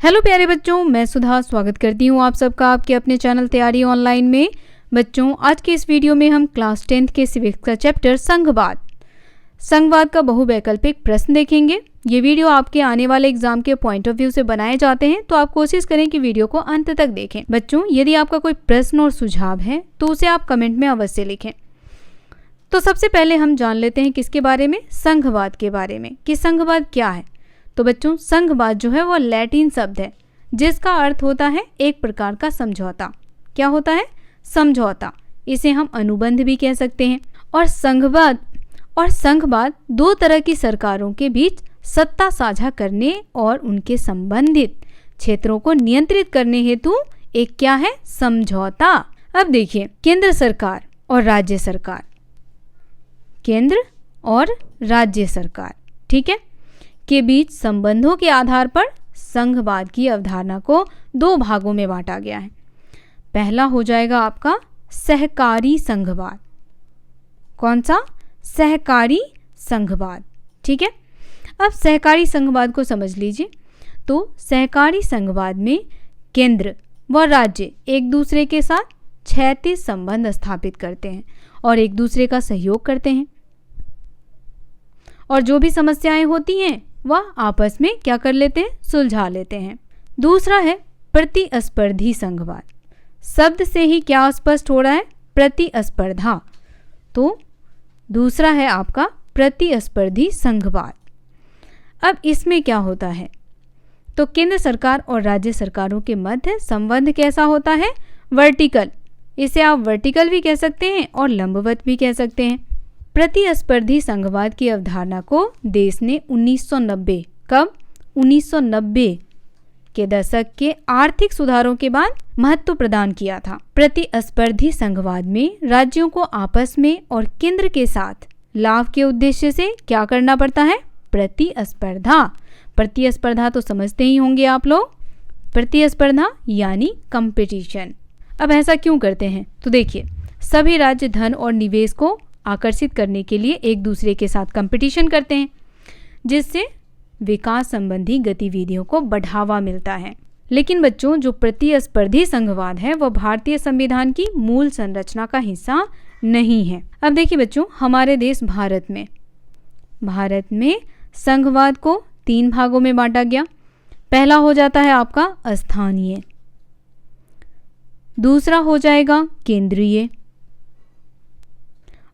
Hello प्यारे बच्चों, मैं सुधा स्वागत करती हूँ आप सबका आपके अपने चैनल तैयारी ऑनलाइन में। बच्चों, आज के इस वीडियो में हम क्लास 10th के सिविक्स का चैप्टर संघवाद का बहुवैकल्पिक प्रश्न देखेंगे। ये वीडियो आपके आने वाले एग्जाम के पॉइंट ऑफ व्यू से बनाए जाते हैं, तो आप कोशिश करें कि वीडियो को अंत तक देखें। बच्चों, यदि आपका कोई प्रश्न और सुझाव है तो उसे आप कमेंट में अवश्य लिखें। तो सबसे पहले हम जान लेते हैं किसके बारे में, संघवाद के बारे में, कि संघवाद क्या है। तो बच्चों, संघवाद जो है वो लैटिन शब्द है जिसका अर्थ होता है एक प्रकार का समझौता। क्या होता है? समझौता। इसे हम अनुबंध भी कह सकते हैं। और संघवाद दो तरह की सरकारों के बीच सत्ता साझा करने और उनके संबंधित क्षेत्रों को नियंत्रित करने हेतु एक क्या है? समझौता। अब देखिए, केंद्र सरकार और राज्य सरकार, केंद्र और राज्य सरकार, ठीक है, के बीच संबंधों के आधार पर संघवाद की अवधारणा को दो भागों में बांटा गया है। पहला हो जाएगा आपका सहकारी संघवाद। कौन सा? सहकारी संघवाद, ठीक है। अब सहकारी संघवाद को समझ लीजिए। तो सहकारी संघवाद में केंद्र व राज्य एक दूसरे के साथ क्षैतिज संबंध स्थापित करते हैं और एक दूसरे का सहयोग करते हैं, और जो भी समस्याएं होती हैं वह आपस में क्या कर लेते हैं? सुलझा लेते हैं। दूसरा है प्रतिस्पर्धी संघवाद। शब्द से ही क्या स्पष्ट हो रहा है? प्रतिस्पर्धा। तो दूसरा है आपका प्रतिस्पर्धी संघवाद। अब इसमें क्या होता है? तो केंद्र सरकार और राज्य सरकारों के मध्य संबंध कैसा होता है? वर्टिकल। इसे आप वर्टिकल भी कह सकते हैं और लंबवत भी कह सकते हैं। प्रतिस्पर्धी संघवाद की अवधारणा को देश ने 1990 कब? 1990 के दशक के आर्थिक सुधारों के बाद महत्व प्रदान किया था। प्रतिस्पर्धी संघवाद में राज्यों को आपस में और केंद्र के साथ लाभ के उद्देश्य से क्या करना पड़ता है? प्रतिस्पर्धा। प्रतिस्पर्धा तो समझते ही होंगे आप लोग। प्रतिस्पर्धा यानी कंपटीशन। अब ऐसा क्यों करते हैं? तो देखिए, सभी राज्य धन और निवेश को आकर्षित करने के लिए एक दूसरे के साथ कंपटीशन करते हैं, जिससे विकास संबंधी गतिविधियों को बढ़ावा मिलता है। लेकिन बच्चों, जो प्रतिस्पर्धी संघवाद है वह भारतीय संविधान की मूल संरचना का हिस्सा नहीं है। अब देखिए बच्चों, हमारे देश भारत में संघवाद को 3 भागों में बांटा गया। पहला हो जाता है आपका स्थानीय, दूसरा हो जाएगा केंद्रीय,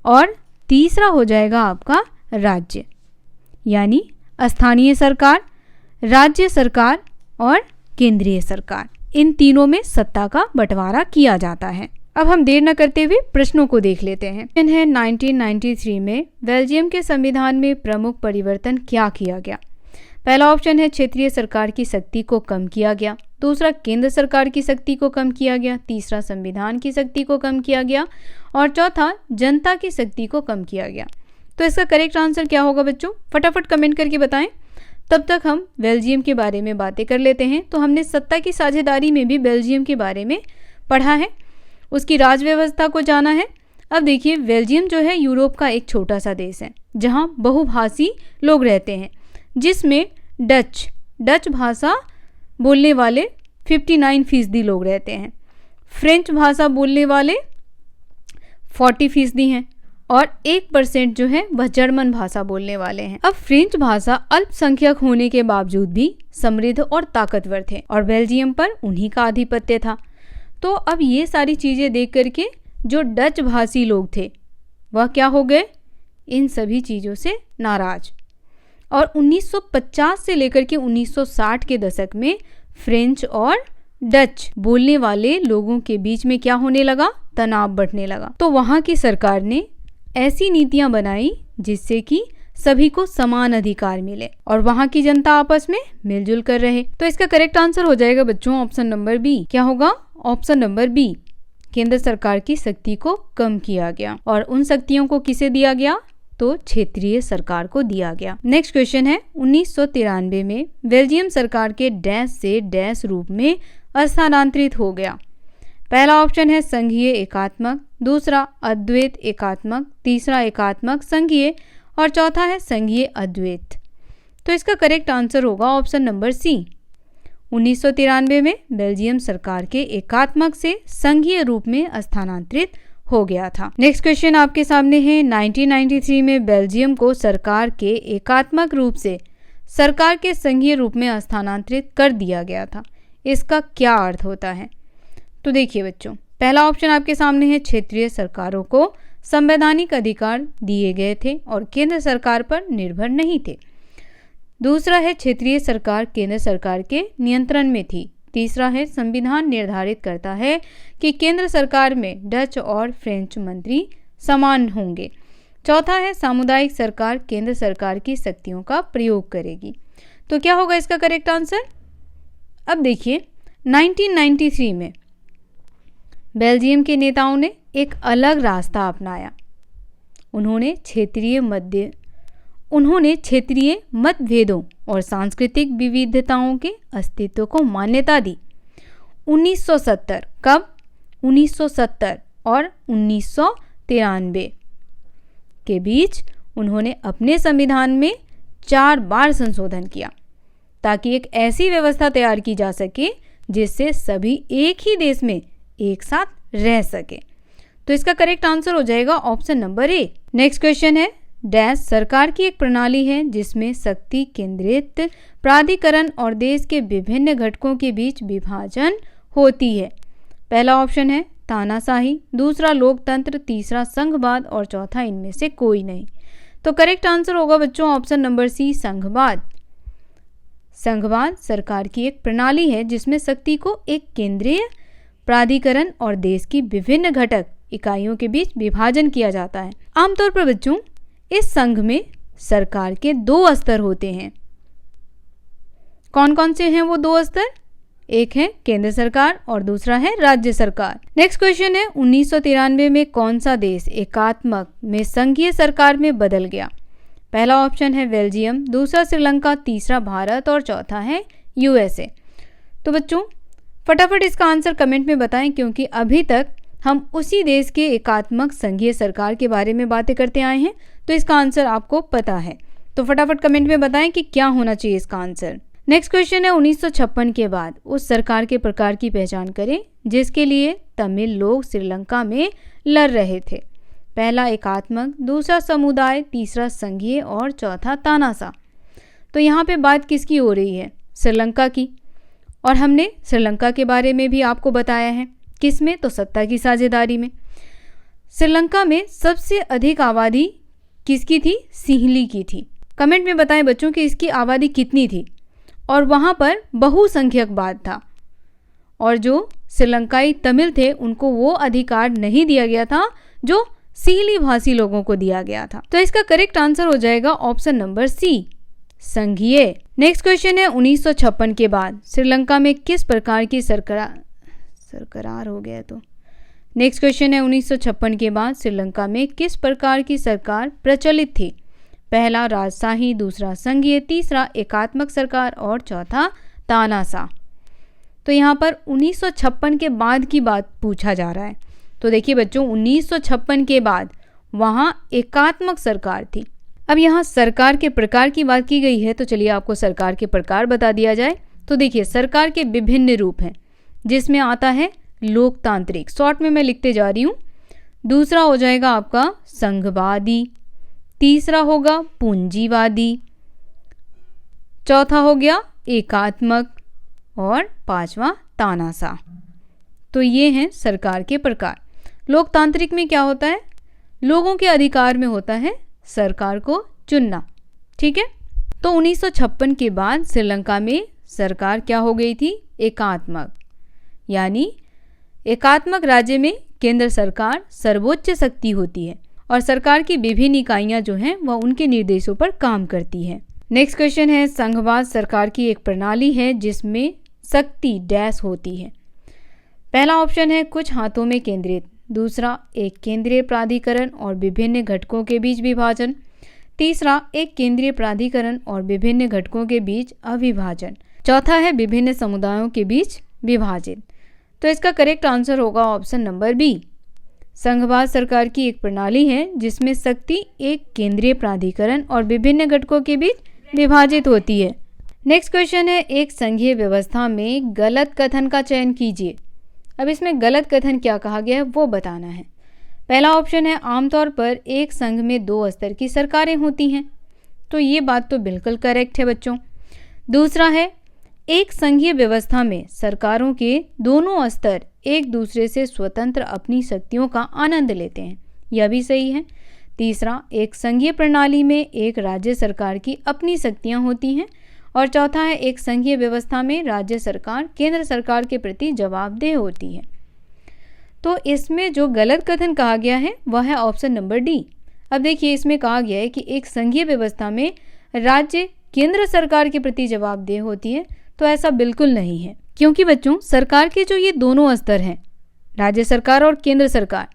और तीसरा हो जाएगा आपका राज्य, यानी स्थानीय सरकार, राज्य सरकार और केंद्रीय सरकार। इन तीनों में सत्ता का बंटवारा किया जाता है। अब हम देर न करते हुए प्रश्नों को देख लेते हैं। 1993 में बेल्जियम के संविधान में प्रमुख परिवर्तन क्या किया गया? पहला ऑप्शन है क्षेत्रीय सरकार की शक्ति को कम किया गया, दूसरा केंद्र सरकार की शक्ति को कम किया गया, तीसरा संविधान की शक्ति को कम किया गया, और चौथा जनता की शक्ति को कम किया गया। तो इसका करेक्ट आंसर क्या होगा बच्चों? फटाफट कमेंट करके बताएं। तब तक हम बेल्जियम के बारे में बातें कर लेते हैं। तो हमने सत्ता की साझेदारी में भी बेल्जियम के बारे में पढ़ा है, उसकी राज व्यवस्था को जाना है। अब देखिए, बेल्जियम जो है यूरोप का एक छोटा सा देश है जहाँ बहुभाषी लोग रहते हैं, जिसमें डच भाषा बोलने वाले 59% लोग रहते हैं, फ्रेंच भाषा बोलने वाले 40% हैं, और 1% जो है वह जर्मन भाषा बोलने वाले हैं। अब फ्रेंच भाषा अल्पसंख्यक होने के बावजूद भी समृद्ध और ताकतवर थे, और बेल्जियम पर उन्हीं का आधिपत्य था। तो अब ये सारी चीज़ें देख करके जो डच भाषी लोग थे वह क्या हो गए? इन सभी चीज़ों से नाराज, और 1950 से लेकर के 1960 के दशक में फ्रेंच और डच बोलने वाले लोगों के बीच में क्या होने लगा? तनाव बढ़ने लगा। तो वहाँ की सरकार ने ऐसी नीतियां बनाई जिससे कि सभी को समान अधिकार मिले और वहाँ की जनता आपस में मिलजुल कर रहे। तो इसका करेक्ट आंसर हो जाएगा बच्चों ऑप्शन नंबर बी। क्या होगा? Option number B. केंद्र सरकार की शक्ति को कम किया गया, और उन शक्तियों को किसे दिया गया? तो क्षेत्रीय सरकार को दिया गया। नेक्स्ट क्वेश्चन है, 1993 में बेल्जियम सरकार के डैश से डैश रूप में स्थानांतरित हो गया। पहला ऑप्शन है संघीय एकात्मक, दूसरा अद्वैत एकात्मक, तीसरा एकात्मक संघीय, और चौथा है संघीय अद्वैत। तो इसका करेक्ट आंसर होगा ऑप्शन नंबर सी। 1993 में बेल्जियम सरकार के एकात्मक से संघीय रूप में स्थानांतरित हो गया था। नेक्स्ट क्वेश्चन आपके सामने है, 1993 में बेल्जियम को सरकार के एकात्मक रूप से सरकार के संघीय रूप में स्थानांतरित कर दिया गया था। इसका क्या अर्थ होता है? तो देखिए बच्चों, पहला ऑप्शन आपके सामने है, क्षेत्रीय सरकारों को संवैधानिक अधिकार दिए गए थे और केंद्र सरकार पर निर्भर नहीं थे। दूसरा है, क्षेत्रीय सरकार केंद्र सरकार के नियंत्रण में थी। तीसरा है, संविधान निर्धारित करता है कि केंद्र सरकार में डच और फ्रेंच मंत्री समान होंगे। चौथा है, सामुदायिक सरकार केंद्र सरकार की शक्तियों का प्रयोग करेगी। तो क्या होगा इसका करेक्ट आंसर? अब देखिए, 1993 में बेल्जियम के नेताओं ने एक अलग रास्ता अपनाया। उन्होंने क्षेत्रीय मतभेदों और सांस्कृतिक विविधताओं के अस्तित्व को मान्यता दी। 1970 कब? 1970 और 1993 के बीच उन्होंने अपने संविधान में 4 बार संशोधन किया ताकि एक ऐसी व्यवस्था तैयार की जा सके जिससे सभी एक ही देश में एक साथ रह सके। तो इसका करेक्ट आंसर हो जाएगा option number A. Next question है, डैश सरकार की एक प्रणाली है जिसमें शक्ति केंद्रित प्राधिकरण और देश के विभिन्न घटकों के बीच विभाजन होती है। पहला ऑप्शन है तानाशाही, दूसरा लोकतंत्र, तीसरा संघवाद और चौथा इनमें से कोई नहीं। तो करेक्ट आंसर होगा बच्चों ऑप्शन नंबर सी, संघवाद। संघवाद सरकार की एक प्रणाली है जिसमें शक्ति को एक केंद्रीय प्राधिकरण और देश की विभिन्न घटक इकाइयों के बीच विभाजन किया जाता है। आमतौर पर बच्चों इस संघ में सरकार के 2 स्तर होते हैं। कौन कौन से हैं वो 2 स्तर? एक है केंद्र सरकार और दूसरा है राज्य सरकार। नेक्स्ट क्वेश्चन है, 1993 में कौन सा देश एकात्मक में संघीय सरकार में बदल गया? पहला ऑप्शन है बेल्जियम, दूसरा श्रीलंका, तीसरा भारत और चौथा है यूएसए। तो बच्चों फटाफट इसका आंसर कमेंट में बताएं, क्योंकि अभी तक हम उसी देश के एकात्मक संघीय सरकार के बारे में बातें करते आए हैं, तो इसका आंसर आपको पता है। तो फटाफट कमेंट में बताएं कि क्या होना चाहिए इसका आंसर। नेक्स्ट क्वेश्चन है, 1956 के बाद उस सरकार के प्रकार की पहचान करें जिसके लिए तमिल लोग श्रीलंका में लड़ रहे थे। पहला एकात्मक, दूसरा समुदाय, तीसरा संघीय और चौथा तानाशाह। तो यहाँ पे बात किसकी हो रही है? श्रीलंका की। और हमने श्रीलंका के बारे में भी आपको बताया है। किसमें? तो सत्ता की साझेदारी में। श्रीलंका में सबसे अधिक आबादी किसकी थी? सिंहली की थी। कमेंट में बताएं बच्चों कि इसकी आबादी कितनी थी और वहाँ पर बहुसंख्यकवाद था और जो श्रीलंकाई तमिल थे उनको वो अधिकार नहीं दिया गया था जो सिंहली भाषी लोगों को दिया गया था। तो इसका करेक्ट आंसर हो जाएगा ऑप्शन नंबर सी, संघीय। नेक्स्ट क्वेश्चन है, 1956 के बाद श्रीलंका में किस प्रकार की सरकार हो गया? तो नेक्स्ट क्वेश्चन है, 1956 के बाद श्रीलंका में किस प्रकार की सरकार प्रचलित थी? पहला राजशाही, दूसरा संघीय, तीसरा एकात्मक सरकार और चौथा तानाशाह। तो यहाँ पर 1956 के बाद की बात पूछा जा रहा है। तो देखिए बच्चों 1956 के बाद वहाँ एकात्मक सरकार थी। अब यहाँ सरकार के प्रकार की बात की गई है, तो चलिए आपको सरकार के प्रकार बता दिया जाए। तो देखिए सरकार के विभिन्न रूप हैं जिसमें आता है लोकतांत्रिक, शॉर्ट में मैं लिखते जा रही हूँ। दूसरा हो जाएगा आपका संघवादी, तीसरा होगा पूंजीवादी, चौथा हो गया एकात्मक और पांचवा तानाशाह। तो ये हैं सरकार के प्रकार। लोकतांत्रिक में क्या होता है? लोगों के अधिकार में होता है सरकार को चुनना। ठीक है। तो 1956 के बाद श्रीलंका में सरकार क्या हो गई थी? एकात्मक। यानी एकात्मक राज्य में केंद्र सरकार सर्वोच्च शक्ति होती है और सरकार की विभिन्न इकाइयां जो हैं वह उनके निर्देशों पर काम करती हैं। नेक्स्ट क्वेश्चन है, संघवाद सरकार की एक प्रणाली है जिसमें शक्ति डैश होती है। पहला ऑप्शन है कुछ हाथों में केंद्रित, दूसरा एक केंद्रीय प्राधिकरण और विभिन्न घटकों के बीच विभाजन, तीसरा एक केंद्रीय प्राधिकरण और विभिन्न घटकों के बीच अविभाजन, चौथा है विभिन्न समुदायों के बीच विभाजित। तो इसका करेक्ट आंसर होगा ऑप्शन नंबर बी। संघवाद सरकार की एक प्रणाली है जिसमें शक्ति एक केंद्रीय प्राधिकरण और विभिन्न घटकों के बीच विभाजित होती है। नेक्स्ट क्वेश्चन है, एक संघीय व्यवस्था में गलत कथन का चयन कीजिए। अब इसमें गलत कथन क्या कहा गया है वो बताना है। पहला ऑप्शन है, आमतौर पर एक संघ में 2 स्तर की सरकारें होती हैं। तो ये बात तो बिल्कुल करेक्ट है बच्चों। दूसरा है, एक संघीय व्यवस्था में सरकारों के दोनों स्तर एक दूसरे से स्वतंत्र अपनी शक्तियों का आनंद लेते हैं। यह भी सही है। तीसरा, एक संघीय प्रणाली में एक राज्य सरकार की अपनी शक्तियां होती हैं। और चौथा है, एक संघीय व्यवस्था में राज्य सरकार केंद्र सरकार के प्रति जवाबदेह होती है। तो इसमें जो गलत कथन कहा गया है वह है ऑप्शन नंबर डी। अब देखिए, इसमें कहा गया है कि एक संघीय व्यवस्था में राज्य केंद्र सरकार के प्रति जवाबदेह होती है। तो ऐसा बिल्कुल नहीं है, क्योंकि बच्चों सरकार के जो ये दोनों स्तर हैं, राज्य सरकार और केंद्र सरकार,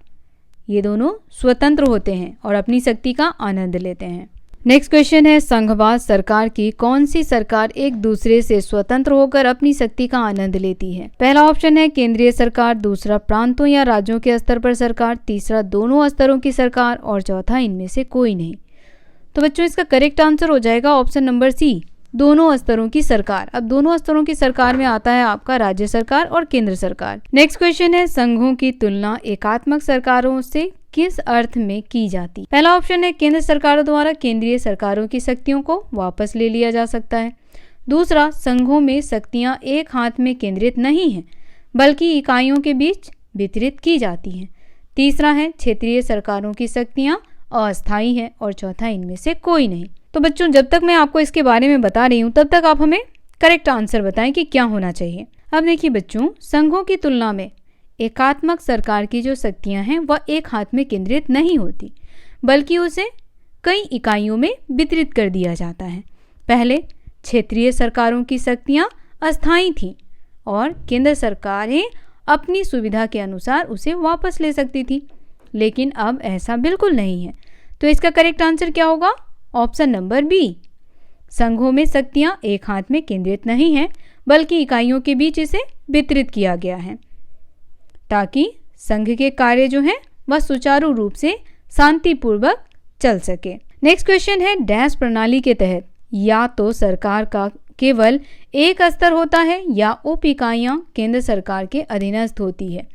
ये दोनों स्वतंत्र होते हैं और अपनी शक्ति का आनंद लेते हैं। नेक्स्ट क्वेश्चन है, संघवाद सरकार की कौन सी सरकार एक दूसरे से स्वतंत्र होकर अपनी शक्ति का आनंद लेती है? पहला ऑप्शन है केंद्रीय सरकार, दूसरा प्रांतों या राज्यों के स्तर पर सरकार, तीसरा दोनों स्तरों की सरकार और चौथा इनमें से कोई नहीं। तो बच्चों इसका करेक्ट आंसर हो जाएगा ऑप्शन नंबर सी, दोनों स्तरों की सरकार। अब दोनों स्तरों की सरकार में आता है आपका राज्य सरकार और केंद्र सरकार। नेक्स्ट क्वेश्चन है, संघों की तुलना एकात्मक सरकारों से किस अर्थ में की जाती? पहला ऑप्शन है, केंद्र सरकारों द्वारा केंद्रीय सरकारों की शक्तियों को वापस ले लिया जा सकता है। दूसरा, संघों में शक्तियां एक हाथ में केंद्रित नहीं है बल्कि इकाइयों के बीच वितरित की जाती हैं। तीसरा है, क्षेत्रीय सरकारों की शक्तियां अस्थायी है। और चौथा, इनमें से कोई नहीं। तो बच्चों जब तक मैं आपको इसके बारे में बता रही हूँ तब तक आप हमें करेक्ट आंसर बताएं कि क्या होना चाहिए। अब देखिए बच्चों, संघों की तुलना में एकात्मक सरकार की जो शक्तियां हैं वह एक हाथ में केंद्रित नहीं होती बल्कि उसे कई इकाइयों में वितरित कर दिया जाता है। पहले क्षेत्रीय सरकारों की शक्तियां अस्थायी थीं और केंद्र सरकारें अपनी सुविधा के अनुसार उसे वापस ले सकती थी, लेकिन अब ऐसा बिल्कुल नहीं है। तो इसका करेक्ट आंसर क्या होगा? ऑप्शन नंबर बी, संघों में शक्तियां एक हाथ में केंद्रित नहीं हैं बल्कि इकाइयों के बीच इसे वितरित किया गया है ताकि संघ के कार्य जो हैं वह सुचारू रूप से शांतिपूर्वक चल सके। नेक्स्ट क्वेश्चन है, डैश प्रणाली के तहत या तो सरकार का केवल एक स्तर होता है या उप इकाइयां केंद्र सरकार के अधीनस्थ होती है।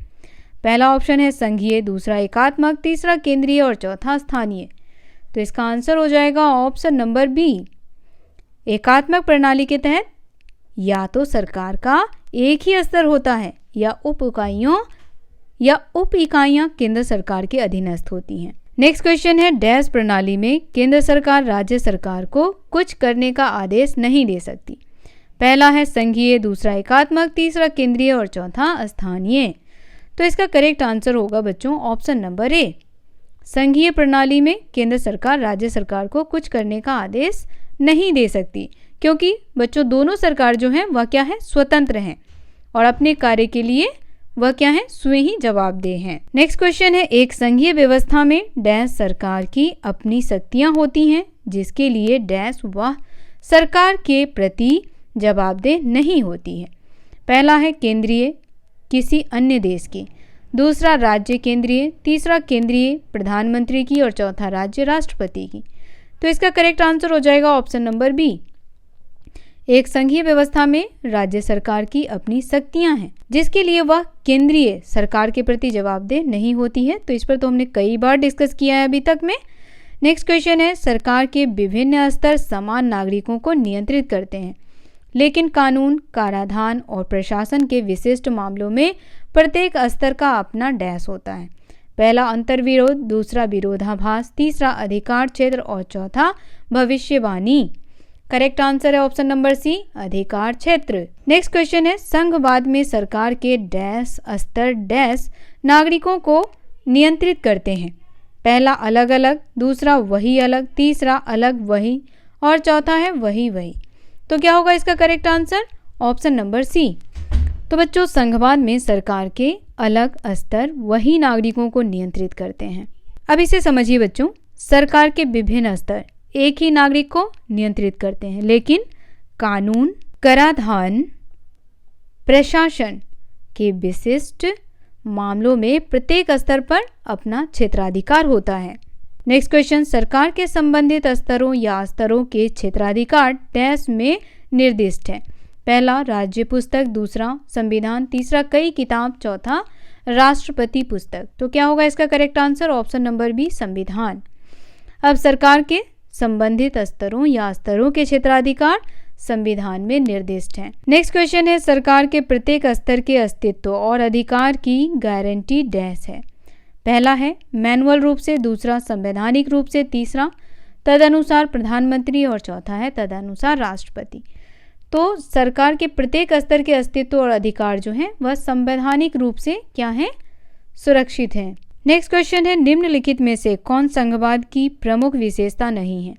पहला ऑप्शन है संघीय, दूसरा एकात्मक, तीसरा केंद्रीय और चौथा स्थानीय। तो इसका आंसर हो जाएगा ऑप्शन नंबर बी, एकात्मक प्रणाली के तहत या तो सरकार का एक ही स्तर होता है या उप इकाइयां केंद्र सरकार के अधीनस्थ होती हैं। नेक्स्ट क्वेश्चन है, डैश प्रणाली में केंद्र सरकार राज्य सरकार को कुछ करने का आदेश नहीं दे सकती। पहला है संघीय, दूसरा एकात्मक, तीसरा केंद्रीय और चौथा स्थानीय। तो इसका करेक्ट आंसर होगा बच्चों ऑप्शन नंबर ए, संघीय प्रणाली में केंद्र सरकार राज्य सरकार को कुछ करने का आदेश नहीं दे सकती, क्योंकि बच्चों दोनों सरकार जो हैं वह क्या है, स्वतंत्र हैं और अपने कार्य के लिए वह क्या है, स्वयं ही जवाबदेह हैं। नेक्स्ट क्वेश्चन है, एक संघीय व्यवस्था में डैश सरकार की अपनी शक्तियां होती हैं जिसके लिए डैश वह सरकार के प्रति जवाबदेह नहीं होती है। पहला है केंद्रीय, किसी अन्य देश की, दूसरा राज्य केंद्रीय, तीसरा केंद्रीय प्रधानमंत्री की और चौथा राज्य राष्ट्रपति की। तो इसका करेक्ट आंसर हो जाएगा ऑप्शन नंबर बी, एक संघीय व्यवस्था में राज्य सरकार की अपनी शक्तियां हैं जिसके लिए वह केंद्रीय सरकार के प्रति जवाबदेह नहीं होती है। तो इस पर तो हमने कई बार डिस्कस किया है अभी तक में। नेक्स्ट क्वेश्चन है, सरकार के विभिन्न स्तर समान नागरिकों को नियंत्रित करते हैं लेकिन कानून, कराधान और प्रशासन के विशिष्ट मामलों में प्रत्येक स्तर का अपना डैश होता है। पहला अंतर्विरोध, दूसरा विरोधाभास, तीसरा अधिकार क्षेत्र और चौथा भविष्यवाणी। करेक्ट आंसर है ऑप्शन नंबर सी, अधिकार क्षेत्र। नेक्स्ट क्वेश्चन है, संघवाद में सरकार के डैश स्तर डैश नागरिकों को नियंत्रित करते हैं। पहला अलग अलग, दूसरा वही अलग, तीसरा अलग वही और चौथा है वही वही। तो क्या होगा इसका correct answer? Option number C. तो बच्चों संघवाद में सरकार के अलग स्तर वही नागरिकों को नियंत्रित करते हैं। अब इसे समझिए बच्चों, सरकार के विभिन्न स्तर एक ही नागरिक को नियंत्रित करते हैं लेकिन कानून, कराधान, प्रशासन के विशिष्ट मामलों में प्रत्येक स्तर पर अपना क्षेत्राधिकार होता है। नेक्स्ट क्वेश्चन, सरकार के संबंधित स्तरों या स्तरों के क्षेत्राधिकार डैश में निर्दिष्ट है? पहला राज्य पुस्तक, दूसरा संविधान, तीसरा कई किताब, चौथा राष्ट्रपति पुस्तक। तो क्या होगा इसका correct answer? Option number B, संविधान। अब सरकार के संबंधित स्तरों या स्तरों के क्षेत्राधिकार संविधान में निर्दिष्ट हैं। नेक्स्ट क्वेश्चन है, सरकार के प्रत्येक स्तर के अस्तित्व और अधिकार की गारंटी डैश है? पहला है मैनुअल रूप से, दूसरा संवैधानिक रूप से, तीसरा तदनुसार प्रधानमंत्री और चौथा है तदनुसार राष्ट्रपति। तो सरकार के प्रत्येक स्तर के अस्तित्व और अधिकार जो हैं वह संवैधानिक रूप से क्या हैं? सुरक्षित हैं। नेक्स्ट क्वेश्चन है, निम्नलिखित में से कौन संघवाद की प्रमुख विशेषता नहीं है?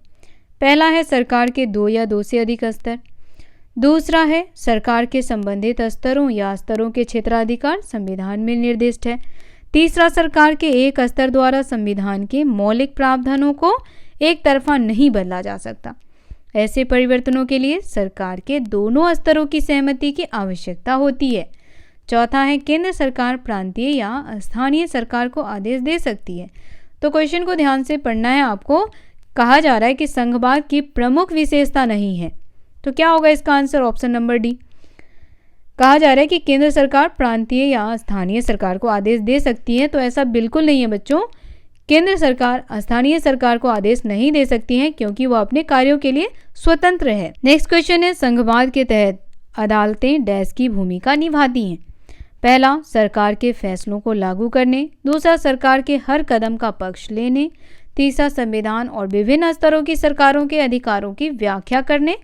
पहला है सरकार के 2 या 2 से अधिक स्तर, दूसरा है सरकार के संबंधित स्तरों या स्तरों के क्षेत्राधिकार संविधान में निर्दिष्ट है, तीसरा सरकार के एक स्तर द्वारा संविधान के मौलिक प्रावधानों को एक तरफा नहीं बदला जा सकता। ऐसे परिवर्तनों के लिए सरकार के दोनों स्तरों की सहमति की आवश्यकता होती है। चौथा है केंद्र सरकार प्रांतीय या स्थानीय सरकार को आदेश दे सकती है। तो क्वेश्चन को ध्यान से पढ़ना है आपको। कहा जा रहा है कि संघवाद की प्रमुख विशेषता नहीं है, तो क्या होगा इसका आंसर? Option number D. कहा जा रहा है कि केंद्र सरकार प्रांतीय या स्थानीय सरकार को आदेश दे सकती है, तो ऐसा बिल्कुल नहीं है बच्चों। केंद्र सरकार स्थानीय सरकार को आदेश नहीं दे सकती है क्योंकि वो अपने कार्यों के लिए स्वतंत्र है। नेक्स्ट क्वेश्चन है, संघवाद के तहत अदालतें डैश की भूमिका निभाती हैं? पहला सरकार के फैसलों को लागू करने, दूसरा सरकार के हर कदम का पक्ष लेने, तीसरा संविधान और विभिन्न स्तरों की सरकारों के अधिकारों की व्याख्या करने,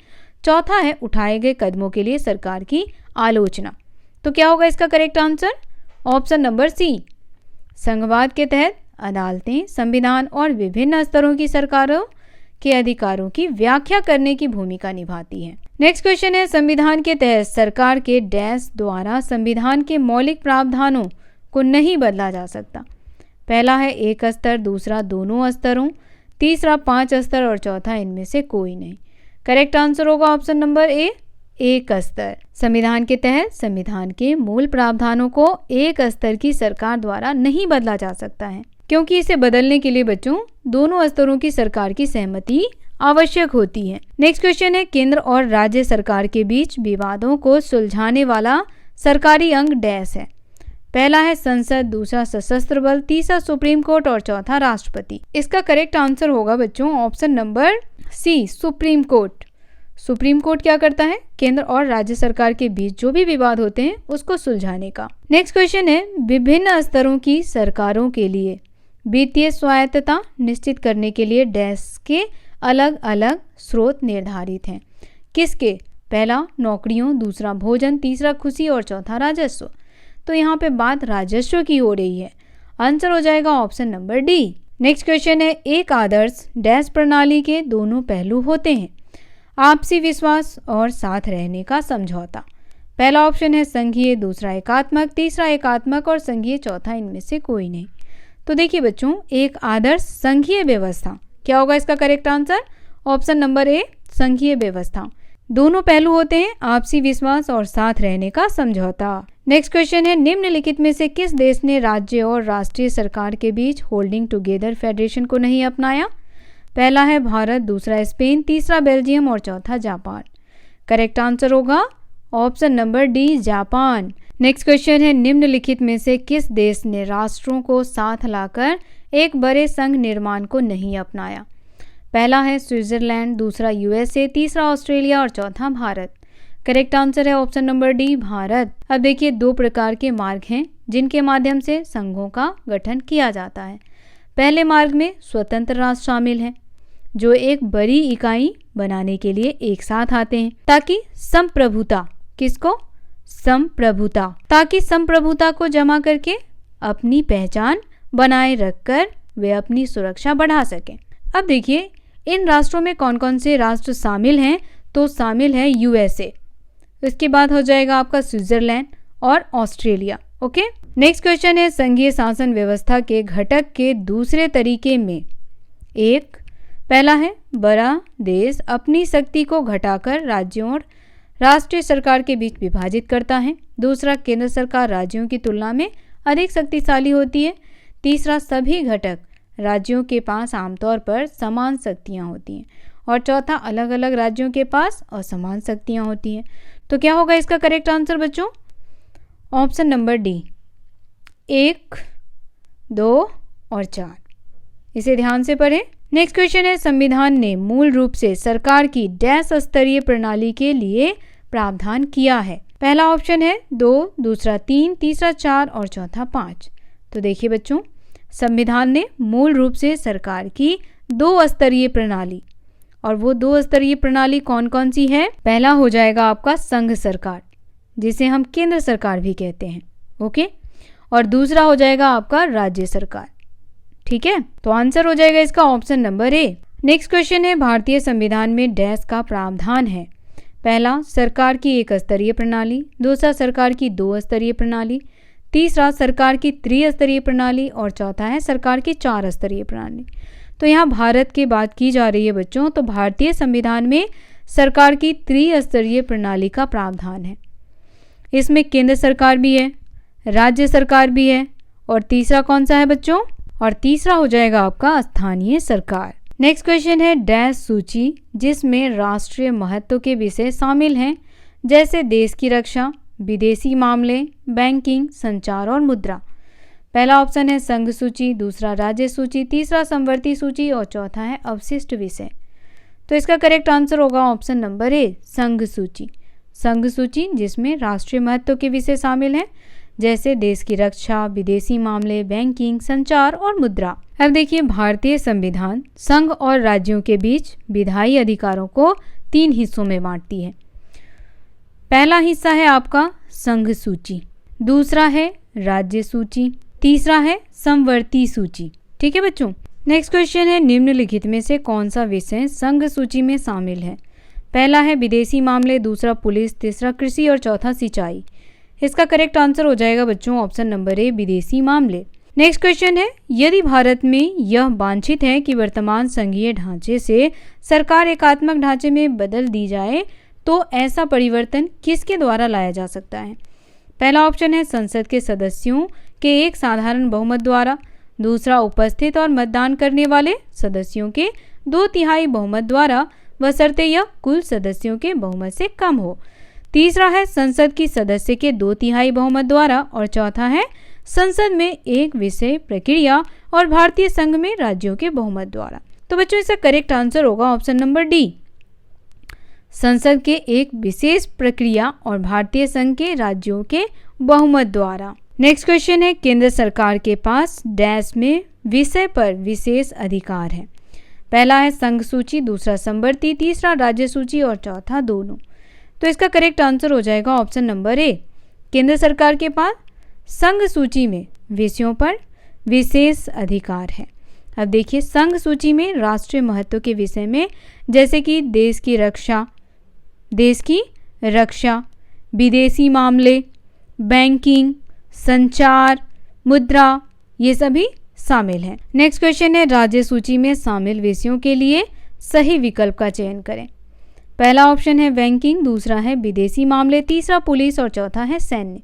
चौथा है उठाए गए कदमों के लिए सरकार की आलोचना। तो क्या होगा इसका correct answer? Option number C. संघवाद के तहत अदालतें संविधान और विभिन्न स्तरों की सरकारों के अधिकारों की व्याख्या करने की भूमिका निभाती है। नेक्स्ट क्वेश्चन है, संविधान के तहत सरकार के डैश द्वारा संविधान के मौलिक प्रावधानों को नहीं बदला जा सकता? पहला है एक स्तर, दूसरा दोनों स्तरों, तीसरा 5 स्तर और चौथा इनमें से कोई नहीं। करेक्ट आंसर होगा ऑप्शन नंबर ए, एक स्तर। संविधान के तहत संविधान के मूल प्रावधानों को एक स्तर की सरकार द्वारा नहीं बदला जा सकता है, क्योंकि इसे बदलने के लिए बच्चों दोनों स्तरों की सरकार की सहमति आवश्यक होती है। नेक्स्ट क्वेश्चन है, केंद्र और राज्य सरकार के बीच विवादों को सुलझाने वाला सरकारी अंग डैश है? पहला है संसद, दूसरा सशस्त्र बल, तीसरा सुप्रीम कोर्ट और चौथा राष्ट्रपति। इसका करेक्ट आंसर होगा बच्चों option number C, supreme court. Supreme court क्या करता है? केंद्र और राज्य सरकार के बीच जो भी विवाद होते हैं उसको सुलझाने का। नेक्स्ट क्वेश्चन है, विभिन्न स्तरों की सरकारों के लिए वित्तीय स्वायत्तता निश्चित करने के लिए डैश के अलग अलग स्रोत निर्धारित हैं? किसके? पहला नौकरियों, दूसरा भोजन, तीसरा खुशी और चौथा राजस्व। तो यहाँ पे बात राजस्व की हो रही है। आंसर हो जाएगा option number D. Next question है, एक आदर्श डैश प्रणाली के दोनों पहलू होते हैं? आपसी विश्वास और साथ रहने का समझौता। पहला ऑप्शन है संघीय, दूसरा एकात्मक, तीसरा एकात्मक और संघीय, चौथा इनमें से कोई नहीं। तो देखिए बच्चों, एक आदर्श संघीय व्यवस्था, क्या होगा इसका correct answer? Option number A, संघीय व्यवस्था। दोनों पहलू होते हैं आपसी विश्वास और साथ रहने का समझौता। नेक्स्ट क्वेश्चन है, निम्नलिखित में से किस देश ने राज्य और राष्ट्रीय सरकार के बीच होल्डिंग टुगेदर फेडरेशन को नहीं अपनाया? पहला है भारत, दूसरा स्पेन, तीसरा बेल्जियम और चौथा जापान। करेक्ट आंसर होगा option number D, Japan. Next question है, निम्नलिखित में से किस देश ने राष्ट्रों को साथ लाकर एक बड़े संघ निर्माण को नहीं अपनाया? पहला है स्विट्जरलैंड, दूसरा यूएसए, तीसरा ऑस्ट्रेलिया और चौथा भारत। करेक्ट आंसर है ऑप्शन नंबर डी, भारत। अब देखिए, 2 प्रकार के मार्ग हैं जिनके माध्यम से संघों का गठन किया जाता है। पहले मार्ग में स्वतंत्र राष्ट्र शामिल हैं जो एक बड़ी इकाई बनाने के लिए एक साथ आते हैं ताकि संप्रभुता, किसको? संप्रभुता, ताकि संप्रभुता को जमा करके अपनी पहचान बनाए रखकर वे अपनी सुरक्षा बढ़ा सकें। अब देखिए, इन राष्ट्रों में कौन कौन से राष्ट्र शामिल हैं? तो शामिल है यूएसए, इसके बाद हो जाएगा आपका स्विट्जरलैंड और ऑस्ट्रेलिया। ओके। नेक्स्ट क्वेश्चन है, संघीय शासन व्यवस्था के घटक के दूसरे तरीके में एक, पहला है बड़ा देश अपनी शक्ति को घटाकर राज्यों और राष्ट्रीय सरकार के बीच विभाजित करता है। दूसरा, केंद्र सरकार राज्यों की तुलना में अधिक शक्तिशाली होती है। तीसरा, सभी घटक राज्यों के पास आमतौर पर समान शक्तियां होती हैं। और चौथा अलग अलग राज्यों के पास असमान शक्तियाँ होती हैं। तो क्या होगा इसका करेक्ट आंसर बच्चों? ऑप्शन नंबर डी, 1, 2 और 4। इसे ध्यान से पढ़ें। नेक्स्ट क्वेश्चन है, संविधान ने मूल रूप से सरकार की डैश स्तरीय प्रणाली के लिए प्रावधान किया है। पहला ऑप्शन है 2, दूसरा 3, तीसरा 4 और चौथा 5। तो देखिए बच्चों, संविधान ने मूल रूप से सरकार की 2 स्तरीय प्रणाली, और वो 2 स्तरीय प्रणाली कौन कौन सी है? पहला हो जाएगा आपका संघ सरकार, जिसे हम केंद्र सरकार भी कहते हैं, ओके, और दूसरा हो जाएगा आपका राज्य सरकार। ठीक है, तो आंसर हो जाएगा इसका option number A. Next question है, भारतीय संविधान में डैश का प्रावधान है। पहला सरकार की 1 स्तरीय प्रणाली, दूसरा सरकार की 2 स्तरीय प्रणाली, तीसरा सरकार की त्रिस्तरीय प्रणाली और चौथा है सरकार की 4 स्तरीय प्रणाली। तो यहाँ भारत की बात की जा रही है बच्चों, तो भारतीय संविधान में सरकार की त्रिस्तरीय प्रणाली का प्रावधान है। इसमें केंद्र सरकार भी है, राज्य सरकार भी है, और तीसरा कौन सा है बच्चों? और तीसरा हो जाएगा आपका स्थानीय सरकार। नेक्स्ट क्वेश्चन है, डैश सूची जिसमें राष्ट्रीय महत्व के विषय शामिल हैं, जैसे देश की रक्षा, विदेशी मामले, बैंकिंग, संचार और मुद्रा। पहला ऑप्शन है संघ सूची, दूसरा राज्य सूची, तीसरा समवर्ती सूची और चौथा है अवशिष्ट विषय। तो इसका करेक्ट आंसर होगा ऑप्शन नंबर ए, संघ सूची। संघ सूची जिसमें राष्ट्रीय महत्व के विषय शामिल हैं, जैसे देश की रक्षा, विदेशी मामले, बैंकिंग, संचार और मुद्रा। अब देखिए, भारतीय संविधान संघ और राज्यों के बीच विधायी अधिकारों को 3 हिस्सों में बांटती है। पहला हिस्सा है आपका संघ सूची, दूसरा है राज्य सूची, तीसरा है समवर्ती सूची। ठीक है बच्चों। नेक्स्ट क्वेश्चन है, निम्नलिखित में से कौन सा विषय संघ सूची में शामिल है? पहला है विदेशी मामले, दूसरा पुलिस, तीसरा कृषि और चौथा सिंचाई। इसका करेक्ट आंसर हो जाएगा बच्चों ऑप्शन नंबर ए, विदेशी मामले। नेक्स्ट क्वेश्चन है, यदि भारत में यह वांछित है कि वर्तमान संघीय ढांचे से सरकार एकात्मक ढांचे में बदल दी जाए, तो ऐसा परिवर्तन किसके द्वारा लाया जा सकता है? पहला ऑप्शन है संसद के सदस्यों के एक साधारण बहुमत द्वारा, दूसरा उपस्थित और मतदान करने वाले सदस्यों के 2/3 बहुमत द्वारा, बशर्ते यह कुल सदस्यों के बहुमत से कम हो, तीसरा है संसद की सदस्य के 2/3 बहुमत द्वारा, और चौथा है संसद में एक विषय प्रक्रिया और भारतीय संघ में राज्यों के बहुमत द्वारा। तो बच्चों इसका करेक्ट आंसर होगा ऑप्शन नंबर डी, संसद के एक विशेष प्रक्रिया और भारतीय संघ के राज्यों के बहुमत द्वारा। नेक्स्ट क्वेश्चन है, केंद्र सरकार के पास डैश में विषय पर विशेष अधिकार है। पहला है संघ सूची, दूसरा समवर्ती, तीसरा राज्य सूची और चौथा दोनों। तो इसका करेक्ट आंसर हो जाएगा ऑप्शन नंबर ए, केंद्र सरकार के पास संघ सूची में विषयों पर विशेष अधिकार है। अब देखिए, संघ सूची में राष्ट्रीय महत्व के विषय में, जैसे कि देश की रक्षा, विदेशी मामले, बैंकिंग, संचार, मुद्रा, ये सभी शामिल हैं। नेक्स्ट क्वेश्चन है, राज्य सूची में शामिल विषयों के लिए सही विकल्प का चयन करें। पहला ऑप्शन है बैंकिंग, दूसरा है विदेशी मामले, तीसरा पुलिस और चौथा है सैन्य।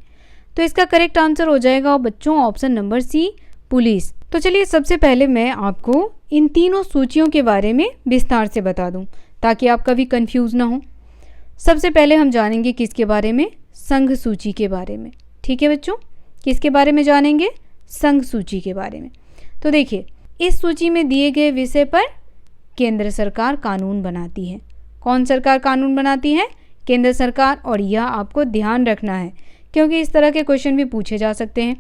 तो इसका करेक्ट आंसर हो जाएगा बच्चों ऑप्शन नंबर सी, पुलिस। तो चलिए सबसे पहले मैं आपको इन तीनों सूचियों के बारे में विस्तार से बता दूं, ताकि आप कभी कंफ्यूज ना हो। सबसे पहले हम जानेंगे किसके बारे में? संघ सूची के बारे में। ठीक है बच्चों, किसके बारे में जानेंगे? संघ सूची के बारे में। तो देखिए, इस सूची में दिए गए विषय पर केंद्र सरकार कानून बनाती है। कौन सरकार कानून बनाती है? केंद्र सरकार। और यह आपको ध्यान रखना है, क्योंकि इस तरह के क्वेश्चन भी पूछे जा सकते हैं।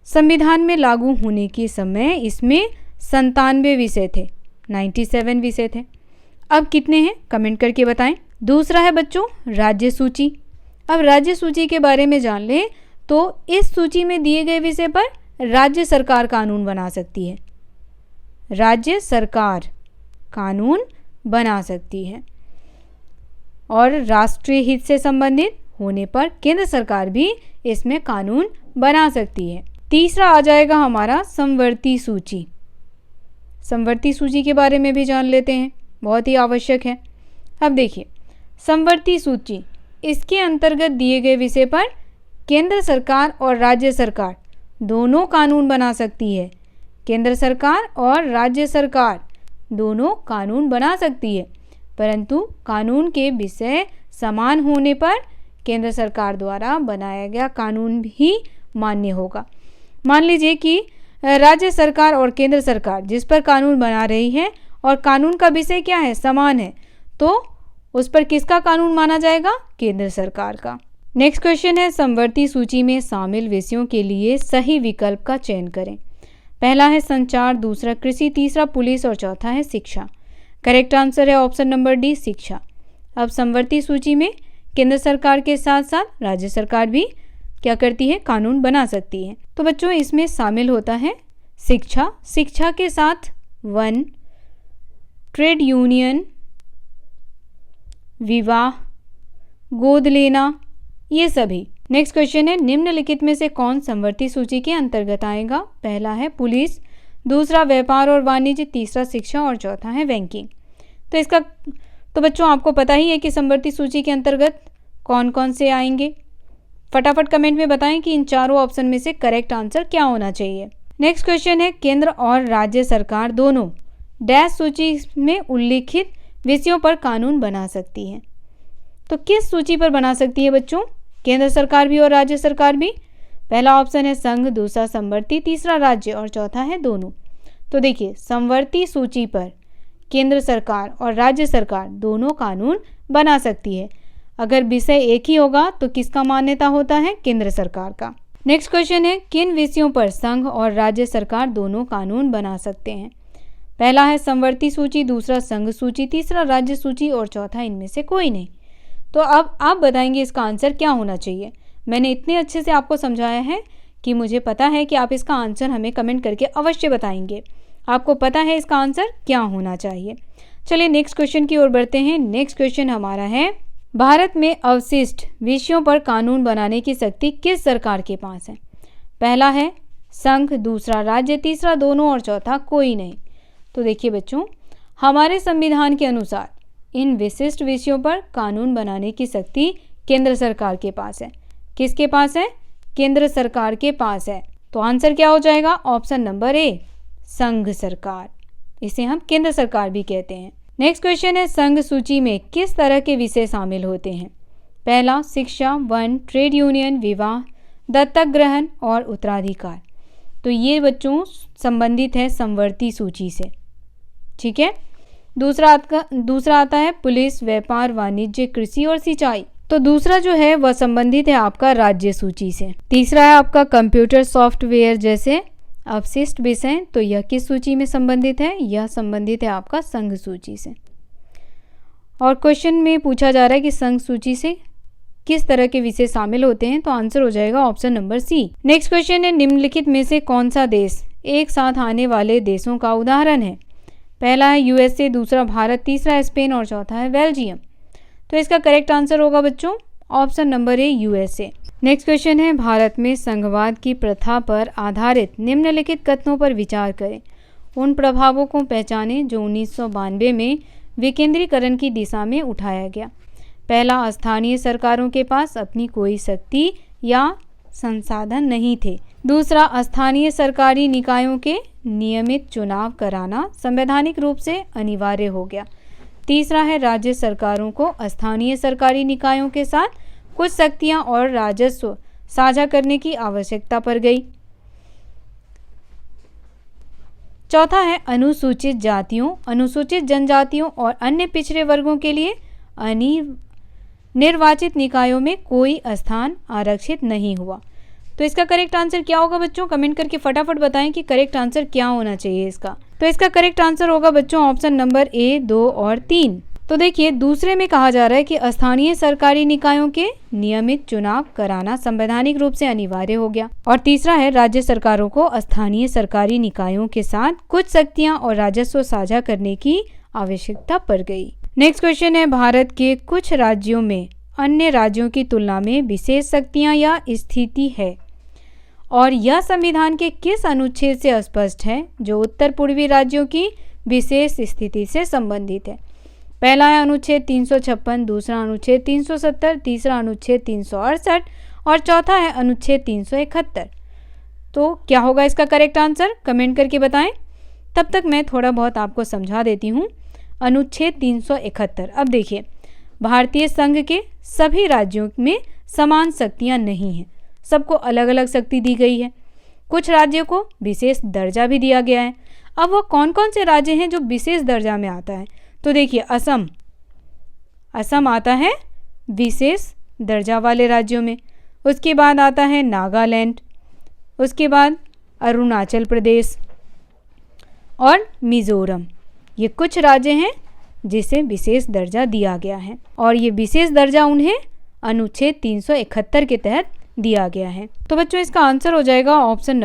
संविधान में लागू होने के समय इसमें 97 विषय थे, 97 विषय थे। अब कितने हैं कमेंट करके बताएं। दूसरा है बच्चों राज्य सूची। अब राज्य सूची के बारे में जान लें तो इस सूची में दिए गए विषय पर राज्य सरकार कानून बना सकती है। राज्य सरकार कानून बना सकती है, और राष्ट्रीय हित से संबंधित होने पर केंद्र सरकार भी इसमें कानून बना सकती है। तीसरा आ जाएगा हमारा समवर्ती सूची। समवर्ती सूची के बारे में भी जान लेते हैं, बहुत ही आवश्यक है। अब देखिए, समवर्ती सूची, इसके अंतर्गत दिए गए विषय पर केंद्र सरकार और राज्य सरकार दोनों कानून बना सकती है। केंद्र सरकार और राज्य सरकार दोनों कानून बना सकती है, परंतु कानून के विषय समान होने पर केंद्र सरकार द्वारा बनाया गया कानून ही मान्य होगा। मान लीजिए कि राज्य सरकार और केंद्र सरकार जिस पर कानून बना रही है और कानून का विषय क्या है, समान है, तो उस पर किसका कानून माना जाएगा? केंद्र सरकार का। नेक्स्ट क्वेश्चन है, समवर्ती सूची में शामिल विषयों के लिए सही विकल्प का चयन करें। पहला है संचार, दूसरा कृषि, तीसरा पुलिस और चौथा है शिक्षा। करेक्ट आंसर है ऑप्शन नंबर डी, शिक्षा। अब समवर्ती सूची में केंद्र सरकार के साथ साथ राज्य सरकार भी क्या करती है? कानून बना सकती है। तो बच्चों इसमें शामिल होता है शिक्षा, शिक्षा के साथ वन, ट्रेड यूनियन, विवाह, गोद लेना, ये सभी। नेक्स्ट क्वेश्चन है, निम्नलिखित में से कौन समवर्ती सूची के अंतर्गत आएगा? पहला है पुलिस, दूसरा व्यापार और वाणिज्य, तीसरा शिक्षा और चौथा है बैंकिंग। तो बच्चों आपको पता ही है कि समवर्ती सूची के अंतर्गत कौन कौन से आएंगे। फटाफट कमेंट में बताएं कि इन चारों ऑप्शन में से करेक्ट आंसर क्या होना चाहिए। नेक्स्ट क्वेश्चन है, केंद्र और राज्य सरकार दोनों डैश सूची में उल्लिखित विषयों पर कानून बना सकती है। तो किस सूची पर बना सकती है बच्चों? केंद्र सरकार भी और राज्य सरकार भी। पहला ऑप्शन है संघ, दूसरा समवर्ती, तीसरा राज्य और चौथा है दोनों। तो देखिए समवर्ती सूची पर केंद्र सरकार और राज्य सरकार दोनों कानून बना सकती है। अगर विषय एक ही होगा तो किसका मान्यता होता है? केंद्र सरकार का। नेक्स्ट क्वेश्चन है, किन विषयों पर संघ और राज्य सरकार दोनों कानून बना सकते हैं? पहला है समवर्ती सूची, दूसरा संघ सूची, तीसरा राज्य सूची और चौथा इनमें से कोई नहीं। तो अब आप बताएंगे इसका आंसर क्या होना चाहिए। मैंने इतने अच्छे से आपको समझाया है कि मुझे पता है कि आप इसका आंसर हमें कमेंट करके अवश्य बताएंगे। आपको पता है इसका आंसर क्या होना चाहिए। चलिए नेक्स्ट क्वेश्चन की ओर बढ़ते हैं। नेक्स्ट क्वेश्चन हमारा है, भारत में अवशिष्ट विषयों पर कानून बनाने की शक्ति किस सरकार के पास है? पहला है संघ, दूसरा राज्य, तीसरा दोनों और चौथा कोई नहीं। तो देखिए बच्चों, हमारे संविधान के अनुसार इन विशिष्ट विषयों पर कानून बनाने की शक्ति केंद्र सरकार के पास है। किसके पास है? केंद्र सरकार के पास है। तो आंसर क्या हो जाएगा? ऑप्शन नंबर ए, संघ सरकार। इसे हम केंद्र सरकार भी कहते हैं। नेक्स्ट क्वेश्चन है, संघ सूची में किस तरह के विषय शामिल होते हैं? पहला शिक्षा, वन, ट्रेड यूनियन, विवाह, दत्तक ग्रहण और उत्तराधिकार। तो ये बच्चों संबंधित है समवर्ती सूची से। ठीक है। दूसरा आता है पुलिस, व्यापार, वाणिज्य, कृषि और सिंचाई। तो दूसरा जो है वह संबंधित है आपका राज्य सूची से। तीसरा है आपका कंप्यूटर सॉफ्टवेयर जैसे अवशिष्ट विषय। तो यह किस सूची में संबंधित है? यह संबंधित है आपका संघ सूची से। और क्वेश्चन में पूछा जा रहा है कि संघ सूची से किस तरह के विषय शामिल होते हैं, तो आंसर हो जाएगा option number C. Next question है, निम्नलिखित में से कौन सा देश एक साथ आने वाले देशों का उदाहरण है? पहला है यूएसए, दूसरा भारत, तीसरा स्पेन और चौथा है बेल्जियम। तो इसका करेक्ट आंसर होगा बच्चों option number A, USA. Next question है, भारत में संघवाद की प्रथा पर आधारित निम्नलिखित कथनों पर विचार करें। उन प्रभावों को पहचानें जो 1992 में विकेंद्रीकरण की दिशा में उठाया गया। पहला, स्थानीय सरकारों के पास अपनी कोई शक्ति या संसाधन नहीं थे। दूसरा, स्थानीय सरकारी निकायों के नियमित चुनाव कराना संवैधानिक रूप से अनिवार्य हो गया। तीसरा है, राज्य सरकारों को स्थानीय सरकारी निकायों के साथ कुछ शक्तियां और राजस्व साझा करने की आवश्यकता पड़ गई। चौथा है, अनुसूचित जातियों, अनुसूचित जनजातियों और अन्य पिछड़े वर्गों के लिए निर्वाचित निकायों में कोई स्थान आरक्षित नहीं हुआ। तो इसका करेक्ट आंसर क्या होगा बच्चों? कमेंट करके फटाफट बताएं कि करेक्ट आंसर क्या होना चाहिए इसका। तो इसका करेक्ट आंसर होगा बच्चों ऑप्शन नंबर ए, 2 और 3। तो देखिए दूसरे में कहा जा रहा है कि स्थानीय सरकारी निकायों के नियमित चुनाव कराना संवैधानिक रूप से अनिवार्य हो गया। और तीसरा है, राज्य सरकारों को स्थानीय सरकारी निकायों के साथ कुछ शक्तियां और राजस्व साझा करने की आवश्यकता पड़ गई। नेक्स्ट क्वेश्चन है, भारत के कुछ राज्यों में अन्य राज्यों की तुलना में विशेष शक्तियां या स्थिति है और यह संविधान के किस अनुच्छेद से स्पष्ट है जो उत्तर पूर्वी राज्यों की विशेष स्थिति से संबंधित है? पहला है अनुच्छेद 356, दूसरा अनुच्छेद 370, तीसरा अनुच्छेद 368 और चौथा है अनुच्छेद 371। तो क्या होगा इसका करेक्ट आंसर? कमेंट करके बताएं। तब तक मैं थोड़ा बहुत आपको समझा देती हूँ। अनुच्छेद 371। अब देखिए, भारतीय संघ के सभी राज्यों में समान शक्तियाँ नहीं हैं, सबको अलग अलग शक्ति दी गई है। कुछ राज्यों को विशेष दर्जा भी दिया गया है। अब वो कौन कौन से राज्य हैं जो विशेष दर्जा में आता है? तो देखिए, असम आता है विशेष दर्जा वाले राज्यों में। उसके बाद आता है नागालैंड, उसके बाद अरुणाचल प्रदेश और मिज़ोरम। ये कुछ राज्य हैं जिसे विशेष दर्जा दिया गया है, और ये विशेष दर्जा उन्हें अनुच्छेद 371 के तहत दिया गया है। तो बच्चों इसका आंसर हो जाएगा ऑप्शन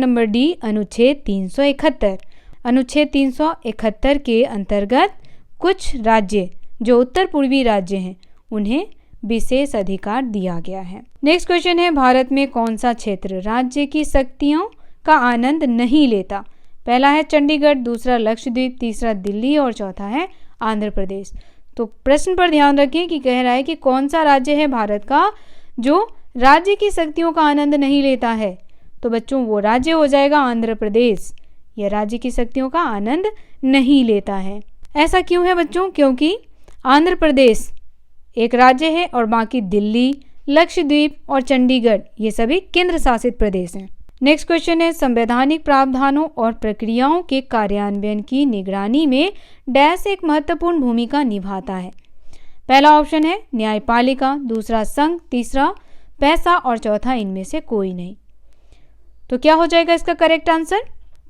नंबर डी। अनुच्छेद 371। अनुच्छेद 371 के अंतर्गत कुछ राज्य जो उत्तर पूर्वी राज्य हैं उन्हें विशेष अधिकार दिया गया है। नेक्स्ट क्वेश्चन है, भारत में कौन सा क्षेत्र राज्य की शक्तियों का आनंद नहीं लेता? पहला है चंडीगढ़, दूसरा लक्षद्वीप, तीसरा दिल्ली और चौथा है आंध्र प्रदेश। तो प्रश्न पर ध्यान रखें कि कह रहा है कि कौन सा राज्य है भारत का जो राज्य की शक्तियों का आनंद नहीं लेता है। तो बच्चों वो राज्य हो जाएगा आंध्र प्रदेश। यह राज्य की शक्तियों का आनंद नहीं लेता है। ऐसा क्यों है बच्चों? क्योंकि आंध्र प्रदेश एक राज्य है और बाकी दिल्ली, लक्षद्वीप और चंडीगढ़ ये सभी केंद्र शासित प्रदेश हैं। नेक्स्ट क्वेश्चन है, संवैधानिक प्रावधानों और प्रक्रियाओं के कार्यान्वयन की निगरानी में डैश एक महत्वपूर्ण भूमिका निभाता है? पहला ऑप्शन है न्यायपालिका, दूसरा संघ, तीसरा पैसा और चौथा इनमें से कोई नहीं। तो क्या हो जाएगा इसका करेक्ट आंसर?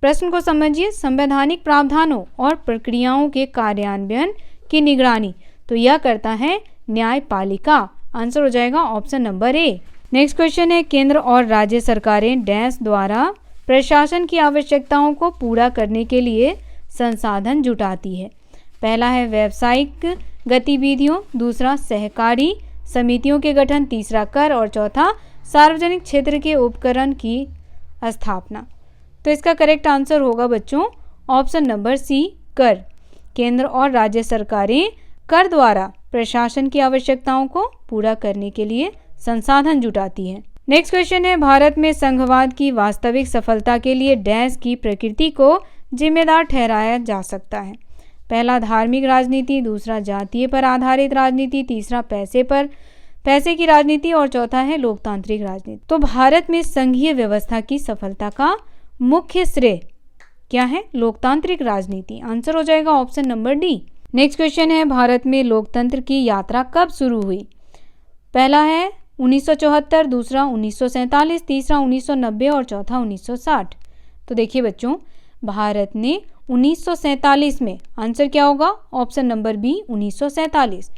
प्रश्न को समझिए, संवैधानिक प्रावधानों और प्रक्रियाओं के कार्यान्वयन की निगरानी तो यह करता है न्यायपालिका। आंसर हो जाएगा option number A. Next question है, केंद्र और राज्य सरकारें डैश द्वारा प्रशासन की आवश्यकताओं को पूरा करने के लिए संसाधन जुटाती है? पहला है व्यावसायिक गतिविधियों, दूसरा सहकारी समितियों के गठन, तीसरा कर और चौथा सार्वजनिक क्षेत्र के उपकरण की स्थापना। तो इसका करेक्ट आंसर होगा बच्चों ऑप्शन नंबर सी, कर। केंद्र और राज्य सरकारें कर द्वारा प्रशासन की आवश्यकताओं को पूरा करने के लिए संसाधन जुटाती है। नेक्स्ट क्वेश्चन है, भारत में संघवाद की वास्तविक सफलता के लिए डैश की प्रकृति को जिम्मेदार ठहराया जा सकता है? पहला धार्मिक राजनीति, दूसरा जातीय पर आधारित राजनीति, तीसरा पैसे की राजनीति और चौथा है लोकतांत्रिक राजनीति। तो भारत में संघीय व्यवस्था की सफलता का मुख्य श्रेय क्या है? लोकतांत्रिक राजनीति। आंसर हो जाएगा option number D. Next question है, भारत में लोकतंत्र की यात्रा कब शुरू हुई? पहला है 1974, दूसरा 1947, तीसरा 1990 और चौथा 1960। तो देखिए बच्चों, भारत ने 1947 में, आंसर क्या होगा? ऑप्शन नंबर बी 1947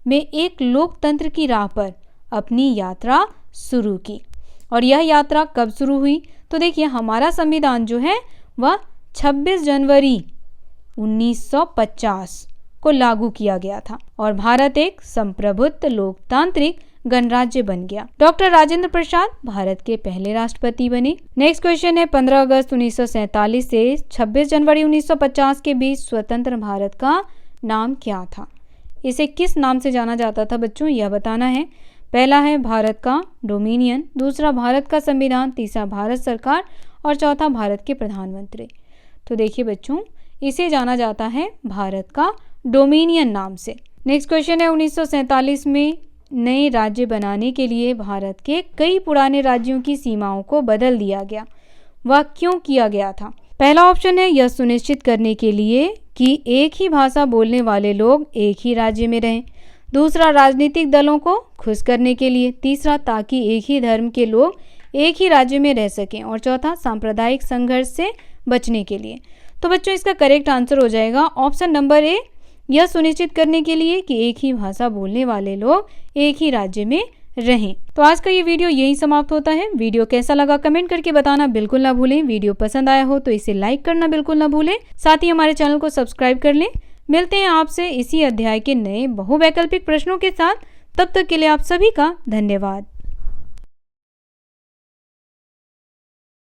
में एक लोकतंत्र की राह पर अपनी यात्रा शुरू की। और यह यात्रा कब शुरू हुई? तो देखिए, हमारा संविधान जो है वह 26 जनवरी 1950 को लागू किया गया था और भारत एक संप्रभुत्व लोकतांत्रिक गणराज्य बन गया। डॉक्टर राजेंद्र प्रसाद भारत के पहले राष्ट्रपति बने। नेक्स्ट क्वेश्चन है, 15 अगस्त 1947 से 26 जनवरी 1950 के बीच स्वतंत्र भारत का नाम क्या था? इसे किस नाम से जाना जाता था बच्चों, यह बताना है। पहला है भारत का डोमिनियन, दूसरा भारत का संविधान, तीसरा भारत सरकार और चौथा भारत के प्रधानमंत्री। तो देखिए बच्चों, इसे जाना जाता है भारत का डोमिनियन नाम से। नेक्स्ट क्वेश्चन है, 1947 में नए राज्य बनाने के लिए भारत के कई पुराने राज्यों की सीमाओं को बदल दिया गया। वह क्यों किया गया था? पहला ऑप्शन है यह सुनिश्चित करने के लिए कि एक ही भाषा बोलने वाले लोग एक ही राज्य में रहें, दूसरा राजनीतिक दलों को खुश करने के लिए, तीसरा ताकि एक ही धर्म के लोग एक ही राज्य में रह सकें और चौथा सांप्रदायिक संघर्ष से बचने के लिए। तो बच्चों, इसका करेक्ट आंसर हो जाएगा ऑप्शन नंबर ए, यह सुनिश्चित करने के लिए कि एक ही भाषा बोलने वाले लोग एक ही राज्य में रहें। तो आज का ये वीडियो यही समाप्त होता है। वीडियो कैसा लगा कमेंट करके बताना बिल्कुल ना भूलें। वीडियो पसंद आया हो तो इसे लाइक करना बिल्कुल ना भूलें। साथ ही हमारे चैनल को सब्सक्राइब कर लें। मिलते हैं आपसे इसी अध्याय के नए बहुवैकल्पिक प्रश्नों के साथ। तब तक के लिए आप सभी का धन्यवाद।